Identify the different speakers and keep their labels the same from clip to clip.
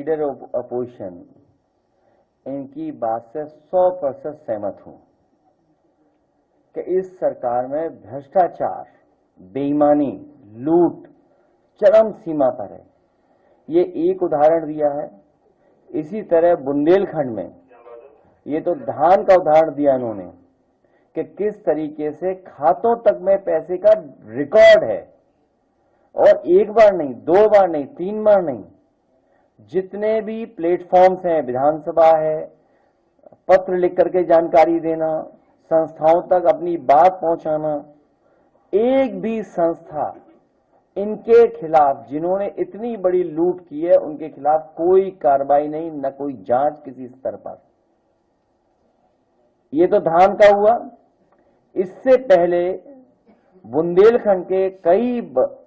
Speaker 1: Leader of opposition, इनकी बात से 100% सहमत हूं कि इस सरकार में भ्रष्टाचार, बेईमानी, लूट चरम सीमा पर है। ये एक उदाहरण दिया है। इसी तरह बुंदेलखंड में ये तो धान का उदाहरण दिया इन्होंने कि किस तरीके से खातों तक में पैसे का रिकॉर्ड है, और एक बार नहीं, 2 बार नहीं, 3 बार नहीं, जितने भी प्लेटफॉर्म्स हैं, विधानसभा है, पत्र लिख करके जानकारी देना, संस्थाओं तक अपनी बात पहुंचाना, एक भी संस्था इनके खिलाफ, जिन्होंने इतनी बड़ी लूट की है, उनके खिलाफ कोई कार्रवाई नहीं, न कोई जांच किसी स्तर पर। ये तो धान का हुआ। इससे पहले बुंदेलखंड के कई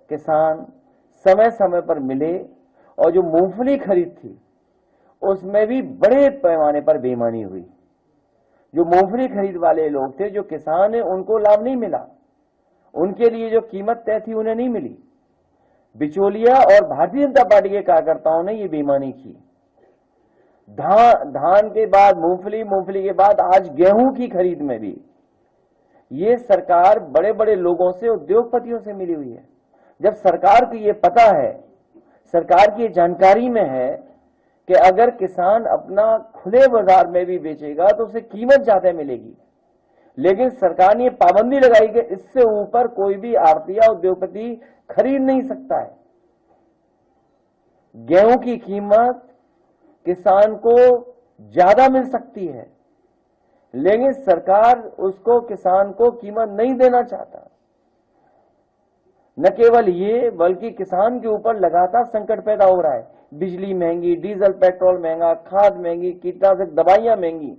Speaker 1: किसान समय समय पर मिले, और जो मूंगफली खरीद थी उसमें भी बड़े पैमाने पर बेईमानी हुई। जो मूंगफली खरीद वाले लोग थे, जो किसान हैं, उनको लाभ नहीं मिला, उनके लिए जो कीमत तय थी उन्हें नहीं मिली। बिचौलिया और भारतीय जनता पार्टी के कार्यकर्ताओं ने ये बेईमानी की। धान के बाद मूंगफली, मूंगफली के बाद आज गेहूं की खरीद में भी ये सरकार बड़े बड़े लोगों से, उद्योगपतियों से मिली हुई है। जब सरकार को ये पता है, सरकार की जानकारी में है कि अगर किसान अपना खुले बाजार में भी बेचेगा तो उसे कीमत ज्यादा मिलेगी, लेकिन सरकार ने पाबंदी लगाई कि इससे ऊपर कोई भी आड़ती या उद्योगपति खरीद नहीं सकता है। गेहूं की कीमत किसान को ज्यादा मिल सकती है, लेकिन सरकार उसको, किसान को कीमत नहीं देना चाहता। न केवल ये, बल्कि किसान के ऊपर लगातार संकट पैदा हो रहा है। बिजली महंगी, डीजल पेट्रोल महंगा, खाद महंगी, कीटनाशक दवाइयां महंगी,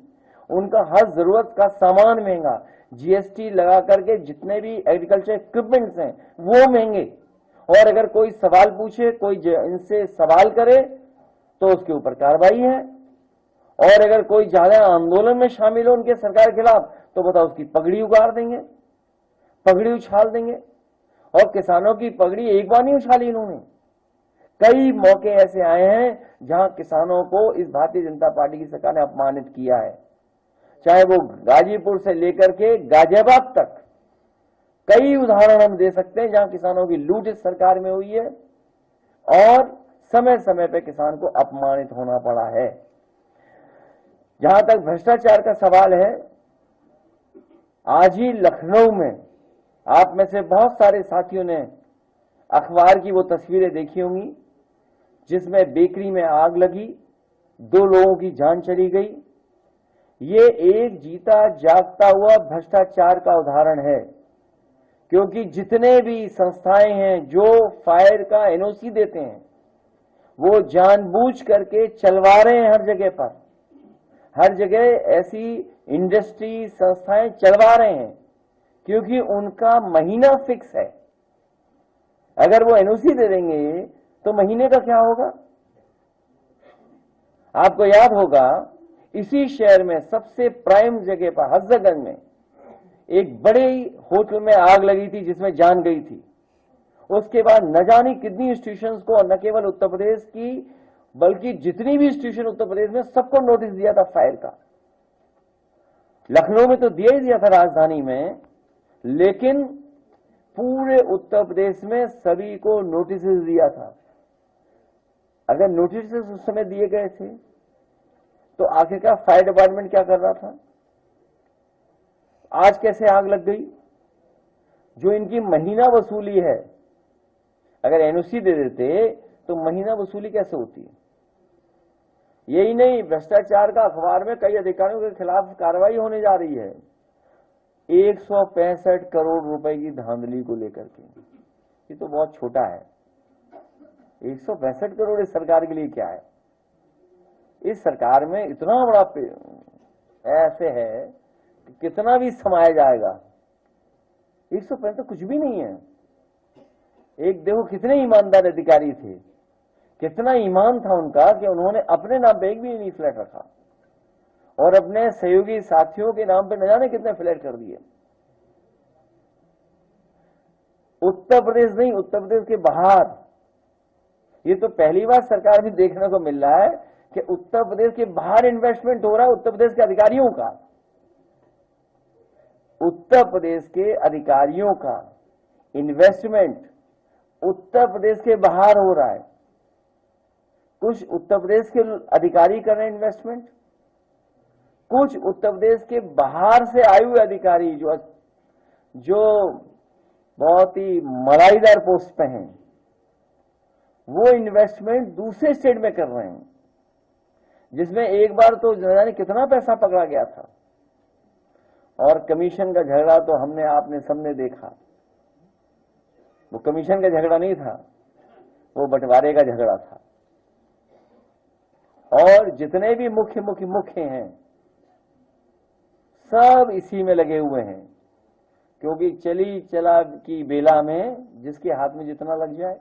Speaker 1: उनका हर जरूरत का सामान महंगा, जीएसटी लगा करके जितने भी एग्रीकल्चर इक्विपमेंट्स हैं वो महंगे। और अगर कोई सवाल पूछे, कोई इनसे सवाल करे तो उसके ऊपर कार्रवाई है, और अगर कोई ज्यादा आंदोलन में शामिल हो उनके सरकार के खिलाफ तो बताओ उसकी पगड़ी उगाड़ देंगे, पगड़ी उछाल देंगे। और किसानों की पगड़ी एक बार नहीं उछाली इन्होंने, कई मौके ऐसे आए हैं जहां किसानों को इस भारतीय जनता पार्टी की सरकार ने अपमानित किया है। चाहे वो गाजीपुर से लेकर के गाजियाबाद तक कई उदाहरण हम दे सकते हैं जहां किसानों की लूट इस सरकार में हुई है, और समय समय पे किसान को अपमानित होना पड़ा है। जहां तक भ्रष्टाचार का सवाल है, आज ही लखनऊ में आप में से बहुत सारे साथियों ने अखबार की वो तस्वीरें देखी होंगी जिसमें बेकरी में आग लगी, 2 लोगों की जान चली गई। ये एक जीता जागता हुआ भ्रष्टाचार का उदाहरण है, क्योंकि जितने भी संस्थाएं हैं जो फायर का एनओसी देते हैं वो जानबूझ करके चलवा रहे हैं। हर जगह ऐसी इंडस्ट्री, संस्थाएं चलवा रहे हैं, क्योंकि उनका महीना फिक्स है। अगर वो एनओसी दे देंगे तो महीने का क्या होगा? आपको याद होगा, इसी शहर में सबसे प्राइम जगह पर हजरतगंज में एक बड़े होटल में आग लगी थी जिसमें जान गई थी। उसके बाद न जाने कितनी इंस्टीट्यूशंस को, न केवल उत्तर प्रदेश की बल्कि जितनी भी इंस्टीट्यूशन उत्तर प्रदेश में, सबको नोटिस दिया था फायर का। लखनऊ में तो दिया ही दिया था, राजधानी में, लेकिन पूरे उत्तर प्रदेश में सभी को नोटिस दिया था। अगर नोटिस उस समय दिए गए थे तो आखिरकार फायर डिपार्टमेंट क्या कर रहा था? आज कैसे आग लग गई? जो इनकी महीना वसूली है, अगर एनओसी दे देते तो महीना वसूली कैसे होती है? यही नहीं, भ्रष्टाचार का अखबार में कई अधिकारियों के खिलाफ कार्रवाई होने जा रही है 165 करोड़ रुपए की धांधली को लेकर के। ये तो बहुत छोटा है। 165 करोड़ इस सरकार के लिए क्या है? इस सरकार में इतना बड़ा ऐसे है कि कितना भी समाया जाएगा। 165 तो कुछ भी नहीं है। एक देखो कितने ईमानदार अधिकारी थे, कितना ईमान था उनका कि उन्होंने अपने नाम पे एक भी नहीं फ्लैट रखा, और अपने सहयोगी साथियों के नाम पे न जाने कितने फ्लैट कर दिए। उत्तर प्रदेश नहीं, उत्तर प्रदेश के बाहर ये तो पहली बार सरकार में देखने को मिल रहा है कि उत्तर प्रदेश के बाहर इन्वेस्टमेंट हो रहा है उत्तर प्रदेश के अधिकारियों का। उत्तर प्रदेश के अधिकारियों का इन्वेस्टमेंट उत्तर प्रदेश के बाहर हो रहा है। कुछ उत्तर प्रदेश के अधिकारी कर रहे हैं इन्वेस्टमेंट, कुछ उत्तर प्रदेश के बाहर से आए हुए अधिकारी जो बहुत ही मलाईदार पोस्ट पे हैं, वो इन्वेस्टमेंट दूसरे स्टेट में कर रहे हैं, जिसमें एक बार तो जाने कितना पैसा पकड़ा गया था। और कमीशन का झगड़ा तो हमने आपने सबने देखा। वो कमीशन का झगड़ा नहीं था, वो बंटवारे का झगड़ा था। और जितने भी मुख्य हैं सब इसी में लगे हुए हैं, क्योंकि चली चला की बेला में जिसके हाथ में जितना लग जाए